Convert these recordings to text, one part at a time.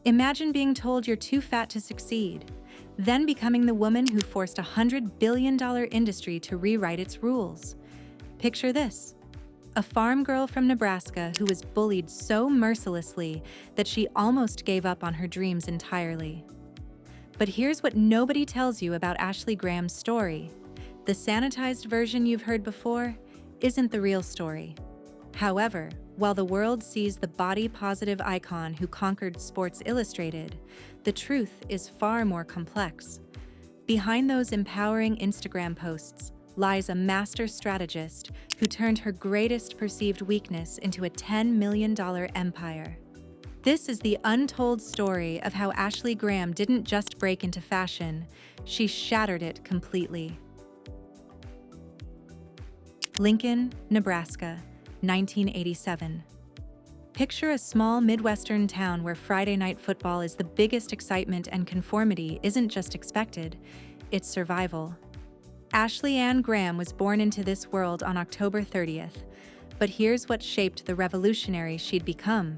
Imagine being told you're too fat to succeed, then becoming the woman who forced a $100 billion industry to rewrite its rules. Picture this: a farm girl from Nebraska who was bullied so mercilessly that she almost gave up on her dreams entirely. But here's what nobody tells you about Ashley Graham's story. The sanitized version you've heard before isn't the real story. However, while the world sees the body-positive icon who conquered Sports Illustrated, the truth is far more complex. Behind those empowering Instagram posts lies a master strategist who turned her greatest perceived weakness into a $10 million empire. This is the untold story of how Ashley Graham didn't just break into fashion, she shattered it completely. Lincoln, Nebraska, 1987. Picture a small Midwestern town where Friday night football is the biggest excitement and conformity isn't just expected, it's survival. Ashley Ann Graham was born into this world on October 30th, but here's what shaped the revolutionary she'd become.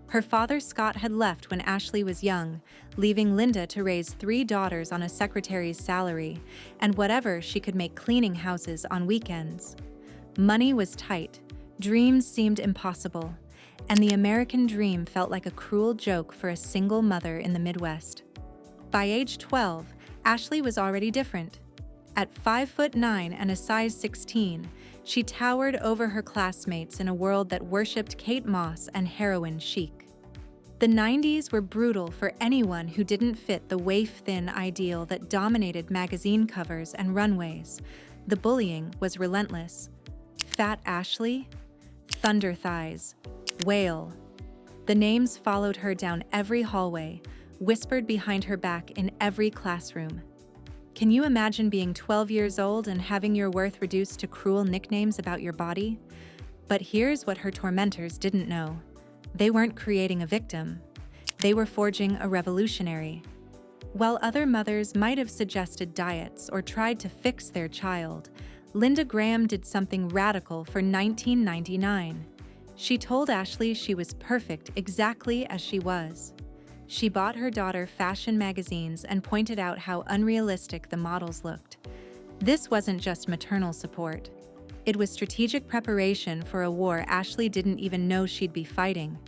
Her father Scott had left when Ashley was young, leaving Linda to raise 3 daughters on a secretary's salary and whatever she could make cleaning houses on weekends. Money was tight, dreams seemed impossible, and the American dream felt like a cruel joke for a single mother in the Midwest. By age 12, Ashley was already different. At 5'9" and a size 16, she towered over her classmates in a world that worshipped Kate Moss and heroin chic. The 90s were brutal for anyone who didn't fit the waif-thin ideal that dominated magazine covers and runways. The bullying was relentless. Fat Ashley? Thunder thighs. Whale. The names followed her down every hallway, whispered behind her back in every classroom. Can you imagine being 12 years old and having your worth reduced to cruel nicknames about your body? But here's what her tormentors didn't know. They weren't creating a victim. They were forging a revolutionary. While other mothers might have suggested diets or tried to fix their child, Linda Graham did something radical for 1999. She told Ashley she was perfect exactly as she was. She bought her daughter fashion magazines and pointed out how unrealistic the models looked. This wasn't just maternal support. It was strategic preparation for a war Ashley didn't even know she'd be fighting.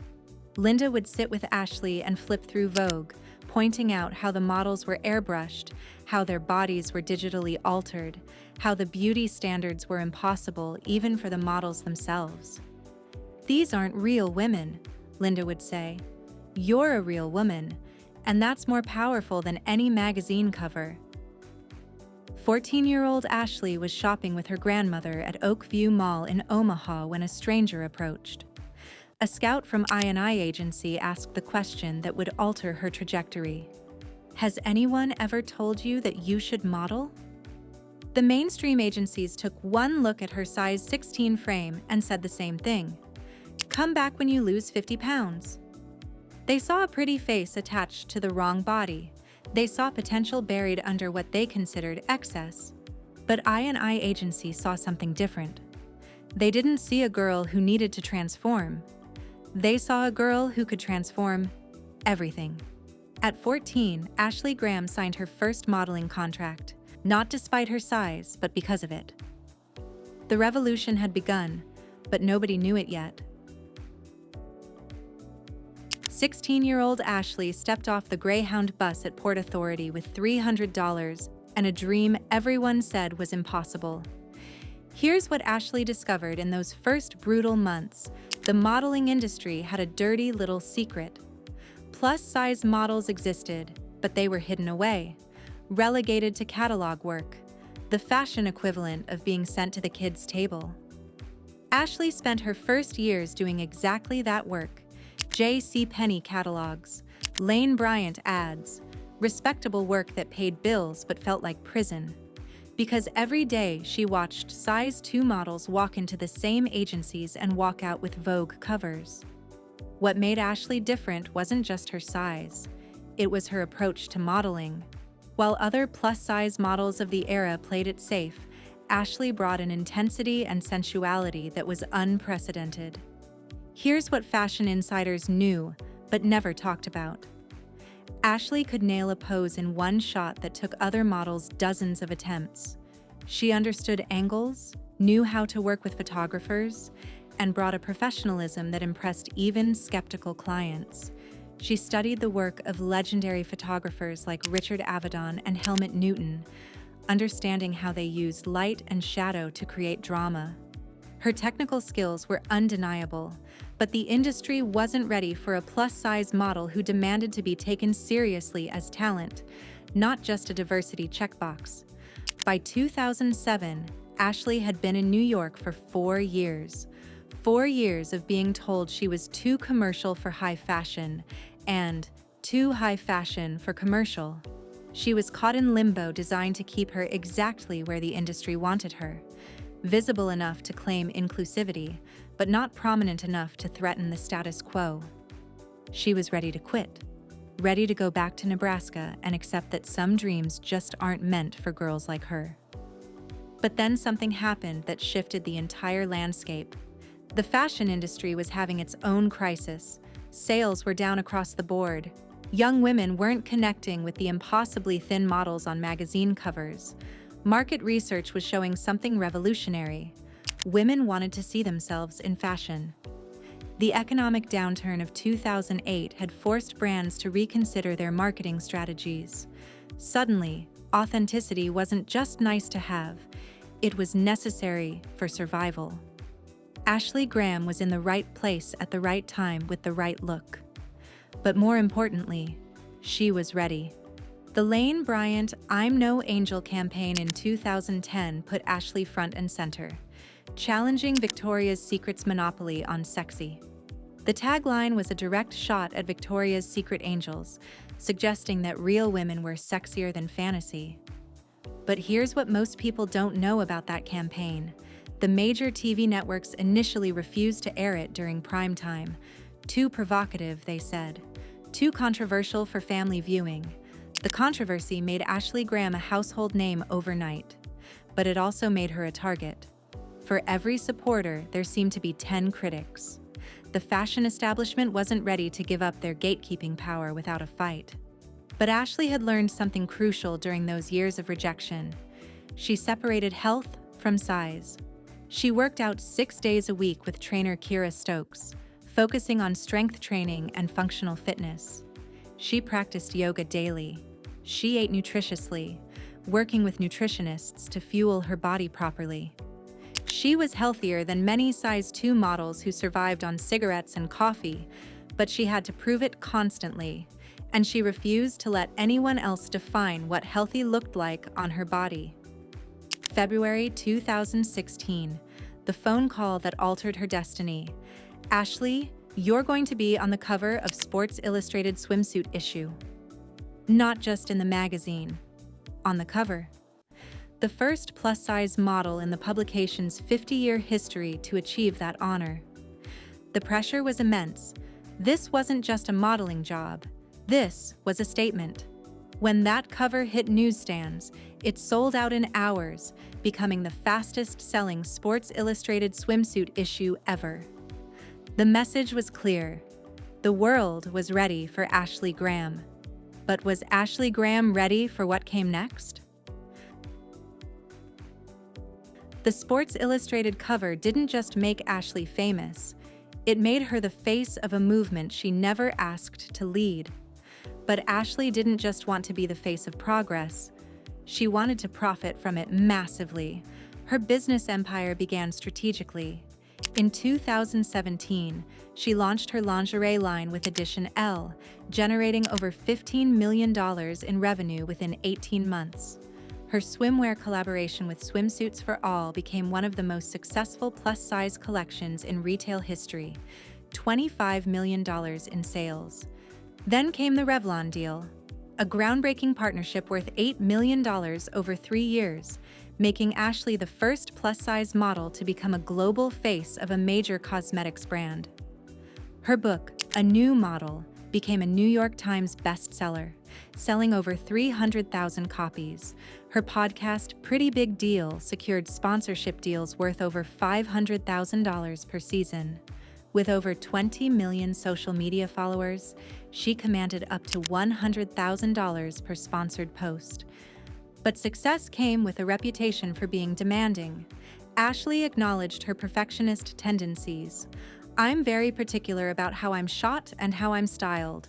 Linda would sit with Ashley and flip through Vogue, pointing out how the models were airbrushed, how their bodies were digitally altered, how the beauty standards were impossible even for the models themselves. "These aren't real women," Linda would say. "You're a real woman, and that's more powerful than any magazine cover." 14-year-old Ashley was shopping with her grandmother at Oakview Mall in Omaha when a stranger approached. A scout from I&I agency asked the question that would alter her trajectory. "Has anyone ever told you that you should model?" The mainstream agencies took one look at her size 16 frame and said the same thing. "Come back when you lose 50 pounds. They saw a pretty face attached to the wrong body. They saw potential buried under what they considered excess. But I&I agency saw something different. They didn't see a girl who needed to transform. They saw a girl who could transform everything. At 14, Ashley Graham signed her first modeling contract, not despite her size, but because of it. The revolution had begun, but nobody knew it yet. 16-year-old Ashley stepped off the Greyhound bus at Port Authority with $300 and a dream everyone said was impossible. Here's what Ashley discovered in those first brutal months. The modeling industry had a dirty little secret. Plus-size models existed, but they were hidden away, relegated to catalog work, the fashion equivalent of being sent to the kids' table. Ashley spent her first years doing exactly that work. J.C. Penney catalogs, Lane Bryant ads, respectable work that paid bills but felt like prison. Because every day she watched size 2 models walk into the same agencies and walk out with Vogue covers. What made Ashley different wasn't just her size, it was her approach to modeling. While other plus-size models of the era played it safe, Ashley brought an intensity and sensuality that was unprecedented. Here's what fashion insiders knew, but never talked about. Ashley could nail a pose in one shot that took other models dozens of attempts. She understood angles, knew how to work with photographers, and brought a professionalism that impressed even skeptical clients. She studied the work of legendary photographers like Richard Avedon and Helmut Newton, understanding how they used light and shadow to create drama. Her technical skills were undeniable, but the industry wasn't ready for a plus-size model who demanded to be taken seriously as talent, not just a diversity checkbox. By 2007, Ashley had been in New York for 4 years. 4 years of being told she was too commercial for high fashion and too high fashion for commercial. She was caught in limbo designed to keep her exactly where the industry wanted her. Visible enough to claim inclusivity, but not prominent enough to threaten the status quo. She was ready to quit, ready to go back to Nebraska and accept that some dreams just aren't meant for girls like her. But then something happened that shifted the entire landscape. The fashion industry was having its own crisis. Sales were down across the board. Young women weren't connecting with the impossibly thin models on magazine covers. Market research was showing something revolutionary. Women wanted to see themselves in fashion. The economic downturn of 2008 had forced brands to reconsider their marketing strategies. Suddenly, authenticity wasn't just nice to have, it was necessary for survival. Ashley Graham was in the right place at the right time with the right look. But more importantly, she was ready. The Lane Bryant "I'm No Angel" campaign in 2010 put Ashley front and center, challenging Victoria's Secret's monopoly on sexy. The tagline was a direct shot at Victoria's Secret angels, suggesting that real women were sexier than fantasy. But here's what most people don't know about that campaign. The major TV networks initially refused to air it during prime time. Too provocative, they said. Too controversial for family viewing. The controversy made Ashley Graham a household name overnight, but it also made her a target. For every supporter, there seemed to be 10 critics. The fashion establishment wasn't ready to give up their gatekeeping power without a fight. But Ashley had learned something crucial during those years of rejection. She separated health from size. She worked out 6 days a week with trainer Kira Stokes, focusing on strength training and functional fitness. She practiced yoga daily. She ate nutritiously, working with nutritionists to fuel her body properly. She was healthier than many size 2 models who survived on cigarettes and coffee, but she had to prove it constantly, and she refused to let anyone else define what healthy looked like on her body. February 2016, the phone call that altered her destiny. Ashley, you're going to be on the cover of Sports Illustrated swimsuit issue. Not just in the magazine, on the cover. The first plus-size model in the publication's 50-year history to achieve that honor. The pressure was immense. This wasn't just a modeling job. This was a statement. When that cover hit newsstands, it sold out in hours, becoming the fastest-selling Sports Illustrated swimsuit issue ever. The message was clear. The world was ready for Ashley Graham. But was Ashley Graham ready for what came next? The Sports Illustrated cover didn't just make Ashley famous, it made her the face of a movement she never asked to lead. But Ashley didn't just want to be the face of progress, she wanted to profit from it massively. Her business empire began strategically. In 2017, she launched her lingerie line with Edition L, generating over $15 million in revenue within 18 months. Her swimwear collaboration with Swimsuits for All became one of the most successful plus-size collections in retail history, $25 million in sales. Then came the Revlon deal, a groundbreaking partnership worth $8 million over 3 years, making Ashley the first plus-size model to become a global face of a major cosmetics brand. Her book, A New Model, became a New York Times bestseller, selling over 300,000 copies. Her podcast, Pretty Big Deal, secured sponsorship deals worth over $500,000 per season. With over 20 million social media followers, She commanded up to $100,000 per sponsored post. But success came with a reputation for being demanding. Ashley acknowledged her perfectionist tendencies. "I'm very particular about how I'm shot and how I'm styled.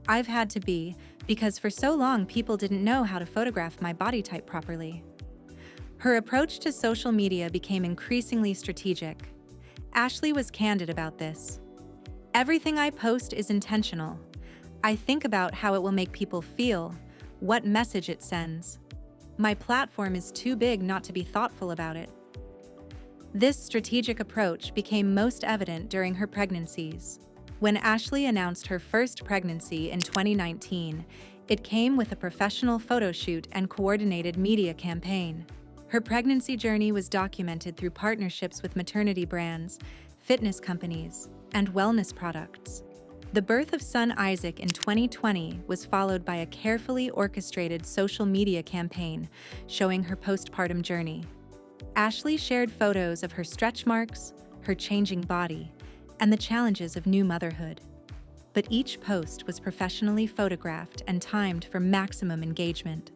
I've had to be, because for so long people didn't know how to photograph my body type properly." Her approach to social media became increasingly strategic. Ashley was candid about this. "Everything I post is intentional. I think about how it will make people feel, what message it sends. My platform is too big not to be thoughtful about it." This strategic approach became most evident during her pregnancies. When Ashley announced her first pregnancy in 2019, it came with a professional photo shoot and coordinated media campaign. Her pregnancy journey was documented through partnerships with maternity brands, fitness companies, and wellness products. The birth of son Isaac in 2020 was followed by a carefully orchestrated social media campaign showing her postpartum journey. Ashley shared photos of her stretch marks, her changing body, and the challenges of new motherhood. But each post was professionally photographed and timed for maximum engagement.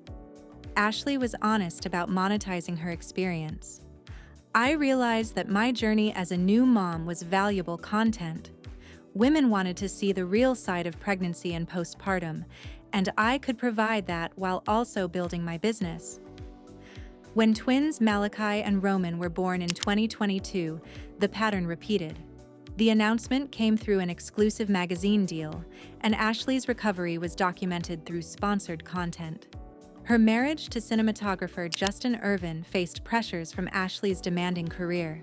Ashley was honest about monetizing her experience. "I realized that my journey as a new mom was valuable content. Women wanted to see the real side of pregnancy and postpartum, and I could provide that while also building my business." When twins Malachi and Roman were born in 2022, the pattern repeated. The announcement came through an exclusive magazine deal, and Ashley's recovery was documented through sponsored content. Her marriage to cinematographer Justin Irvin faced pressures from Ashley's demanding career.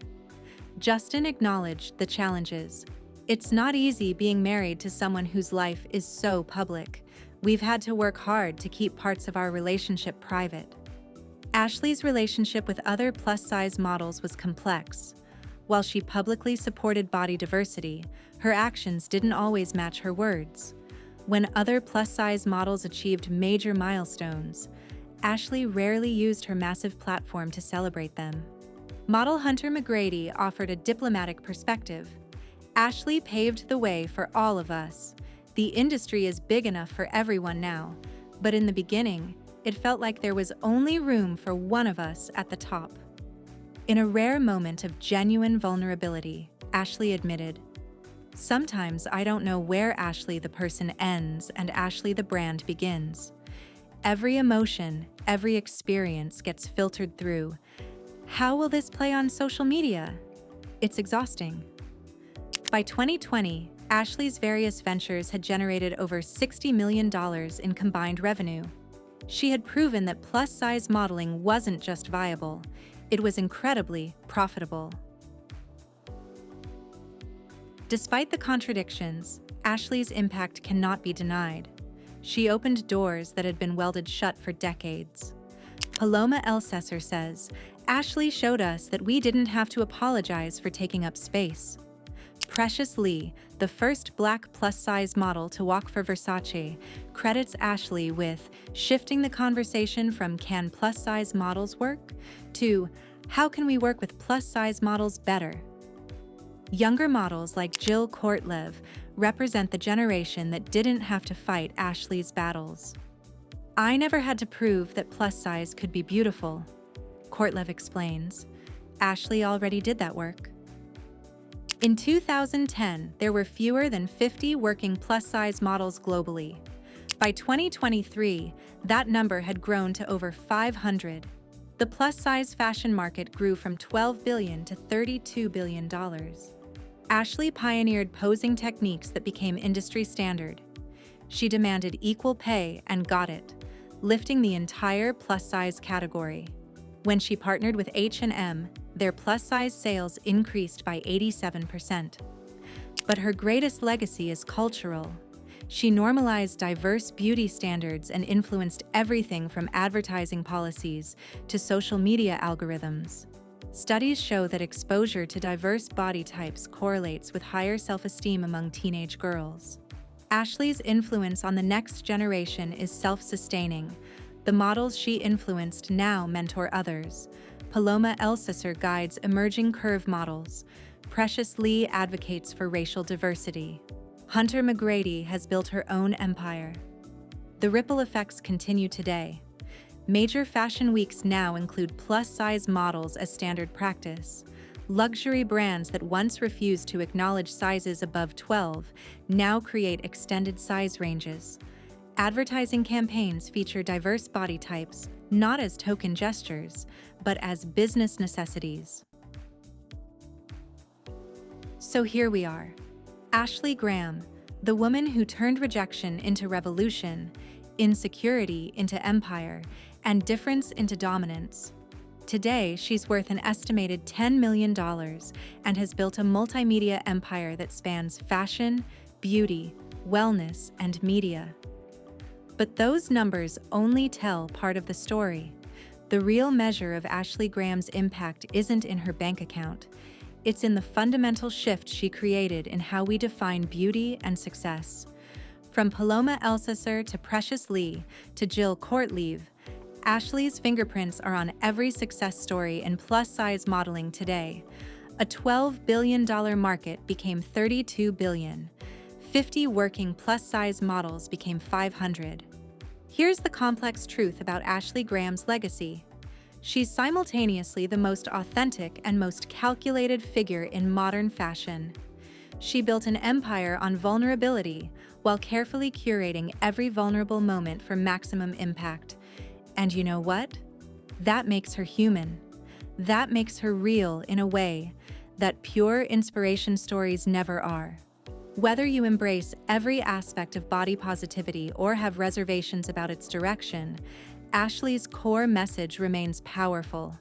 Justin acknowledged the challenges. "It's not easy being married to someone whose life is so public. We've had to work hard to keep parts of our relationship private." Ashley's relationship with other plus-size models was complex. While she publicly supported body diversity, her actions didn't always match her words. When other plus-size models achieved major milestones, Ashley rarely used her massive platform to celebrate them. Model Hunter McGrady offered a diplomatic perspective. "Ashley paved the way for all of us. The industry is big enough for everyone now, but in the beginning, it felt like there was only room for one of us at the top." In a rare moment of genuine vulnerability, Ashley admitted, "Sometimes I don't know where Ashley the person ends and Ashley the brand begins. Every emotion, every experience gets filtered through. How will this play on social media? It's exhausting." By 2020, Ashley's various ventures had generated over $60 million in combined revenue. She had proven that plus-size modeling wasn't just viable, it was incredibly profitable. Despite the contradictions, Ashley's impact cannot be denied. She opened doors that had been welded shut for decades. Paloma Elsesser says, "Ashley showed us that we didn't have to apologize for taking up space." Precious Lee, the first Black plus-size model to walk for Versace, credits Ashley with shifting the conversation from "can plus-size models work?" to "how can we work with plus-size models better?" Younger models like Jill Kortlev represent the generation that didn't have to fight Ashley's battles. "I never had to prove that plus-size could be beautiful," Kortlev explains. "Ashley already did that work." In 2010, there were fewer than 50 working plus-size models globally. By 2023, that number had grown to over 500. The plus-size fashion market grew from $12 billion to $32 billion. Ashley pioneered posing techniques that became industry standard. She demanded equal pay and got it, lifting the entire plus-size category. When she partnered with H&M, their plus-size sales increased by 87%. But her greatest legacy is cultural. She normalized diverse beauty standards and influenced everything from advertising policies to social media algorithms. Studies show that exposure to diverse body types correlates with higher self-esteem among teenage girls. Ashley's influence on the next generation is self-sustaining. The models she influenced now mentor others. Paloma Elsesser guides emerging curve models. Precious Lee advocates for racial diversity. Hunter McGrady has built her own empire. The ripple effects continue today. Major fashion weeks now include plus-size models as standard practice. Luxury brands that once refused to acknowledge sizes above 12 now create extended size ranges. Advertising campaigns feature diverse body types, not as token gestures, but as business necessities. So here we are. Ashley Graham, the woman who turned rejection into revolution, insecurity into empire, and difference into dominance. Today, she's worth an estimated $10 million and has built a multimedia empire that spans fashion, beauty, wellness, and media. But those numbers only tell part of the story. The real measure of Ashley Graham's impact isn't in her bank account. It's in the fundamental shift she created in how we define beauty and success. From Paloma Elsesser to Precious Lee to Jill Courtleave, Ashley's fingerprints are on every success story in plus-size modeling today. A $12 billion market became $32 billion. 50 working plus-size models became 500. Here's the complex truth about Ashley Graham's legacy. She's simultaneously the most authentic and most calculated figure in modern fashion. She built an empire on vulnerability while carefully curating every vulnerable moment for maximum impact. And you know what? That makes her human. That makes her real in a way that pure inspiration stories never are. Whether you embrace every aspect of body positivity or have reservations about its direction, Ashley's core message remains powerful.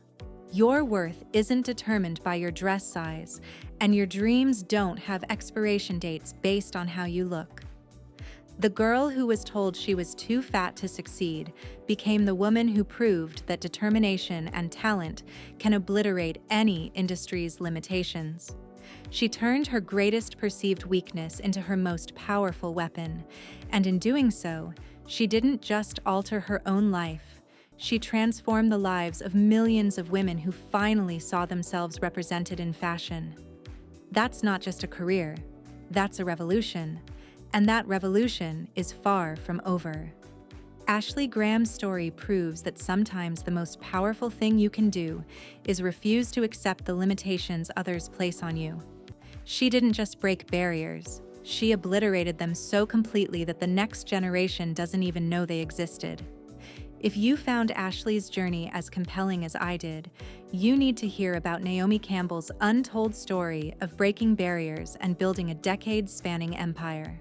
Your worth isn't determined by your dress size, and your dreams don't have expiration dates based on how you look. The girl who was told she was too fat to succeed became the woman who proved that determination and talent can obliterate any industry's limitations. She turned her greatest perceived weakness into her most powerful weapon, and in doing so, she didn't just alter her own life. She transformed the lives of millions of women who finally saw themselves represented in fashion. That's not just a career, that's a revolution. And that revolution is far from over. Ashley Graham's story proves that sometimes the most powerful thing you can do is refuse to accept the limitations others place on you. She didn't just break barriers, she obliterated them so completely that the next generation doesn't even know they existed. If you found Ashley's journey as compelling as I did, you need to hear about Naomi Campbell's untold story of breaking barriers and building a decade-spanning empire.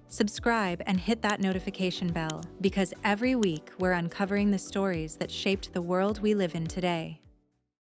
Subscribe and hit that notification bell, because every week we're uncovering the stories that shaped the world we live in today.